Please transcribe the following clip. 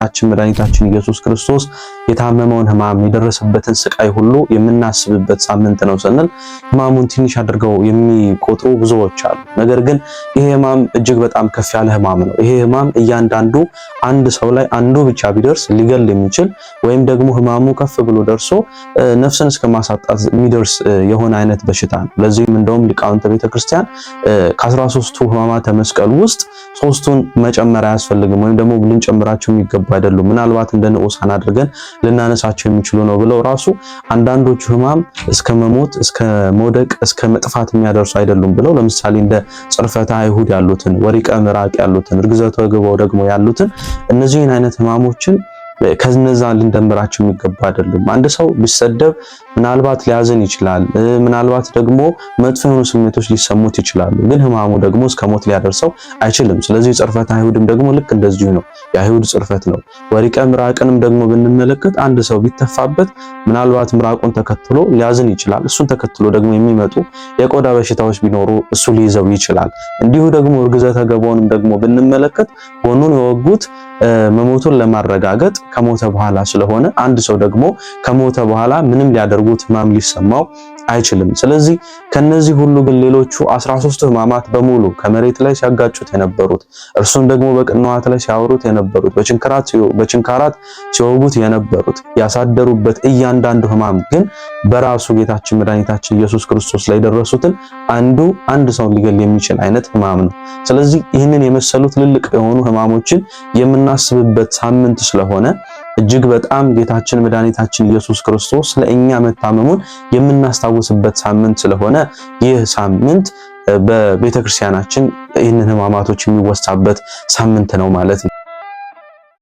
ጌታችን መድኃኒታችን ኢየሱስ ክርስቶስ የታመመውን ሕማም የደረሰበትን ስቃይ ሁሉ የምናስብበት ሳምንት ነው ስንል ሕማሙን ትንሽ አድርገው የሚቆጥሩ ብዙዎች አሉ። ነገር ግን ይሄ ሕማም እጅግ በጣም ከፍ ያለ ሕማም ነው። ይሄ ሕማም እያንዳንዱ አንድ ሰው ላይ አንዱ ብቻ ቢደርስ ሊገል የሚችል ወይም ደግሞ ሕማሙ ከፍ ብሎ ደርሶ ነፍስን እስከ ማሳጣት የሚደርስ የሆነ አይነት በሽታ ነው። ለዚህም እንደውም ሊቃውንተ ቤተክርስቲያን ከ13ቱ ሕማማተ መስቀል ውስጥ 3ቱን መጨመር አያስፈልግም ወይም ደግሞ ልንጨምራቸው የሚገባ አይደሉም፣ ምናልባት እንደ ንዑሳን አድርገን ልናነሳቸው የሚችሉ ነው ብለው ራሱ አንዳንዶቹ ሕማም እስከ መሞት፣ እስከ መውደቅ፣ እስከ መጥፋት የሚያደርሱ አይደሉም ብለው ለምሳሌ እንደ ጽርፈተ አይሁድ ያሉትን፣ ወሪቀ ምራቅ ያሉትን፣ እርግዘተ ወገባው ደግሞ ያሉትን እነዚህን አይነት ሕማሞችን ከነዛ ልንደምራቸው የሚገባ አይደለም። አንድ ሰው ቢሰደብ ምናልባት ሊያዝን ይችላል፣ ምናልባት ደግሞ መጥፎ የሆኑ ስሜቶች ሊሰሙት ይችላሉ። ግን ሕማሙ ደግሞ እስከ ሞት ሊያደርሰው አይችልም። ስለዚህ ጽርፈተ አይሁድም ደግሞ ልክ እንደዚሁ ነው፣ የአይሁድ ጽርፈት ነው። ወሪቀ ምራቅንም ደግሞ ብንመለከት አንድ ሰው ቢተፋበት ምናልባት ምራቁን ተከትሎ ሊያዝን ይችላል። እሱን ተከትሎ ደግሞ የሚመጡ የቆዳ በሽታዎች ቢኖሩ እሱ ሊይዘው ይችላል። እንዲሁ ደግሞ እርግዘተ ገባውንም ደግሞ ብንመለከት ጎኑን የወጉት መሞቱን ለማረጋገጥ ከሞተ በኋላ ስለሆነ አንድ ሰው ደግሞ ከሞተ በኋላ ምንም ሊያደርጉት ሕማም ሊሰማው አይችልም። ስለዚህ ከነዚህ ሁሉ ግን ሌሎቹ 13 ሕማማት በሙሉ ከመሬት ላይ ሲያጋጩት የነበሩት እርሱን ደግሞ በቅንዋት ላይ ሲያወሩት የነበሩት በችንካራት ሲወጉት የነበሩት ያሳደሩበት እያንዳንዱ ሕማም ግን በራሱ ጌታችን መድኃኒታችን ኢየሱስ ክርስቶስ ላይ ደረሱትን አንድ ሰው ሊገል የሚችል አይነት ሕማም ነው። ስለዚህ ይህንን የመሰሉ ትልልቅ የሆኑ ሕማሞችን የምናስብበት ሳምንት ስለሆነ እጅግ በጣም ጌታችን መድኃኒታችን ኢየሱስ ክርስቶስ ለእኛ መታመሙን የምናስታውስበት ሳምንት ስለሆነ ይህ ሳምንት በቤተክርስቲያናችን ይህንን ሕማማቶች የሚወሳበት ሳምንት ነው ማለት ነው።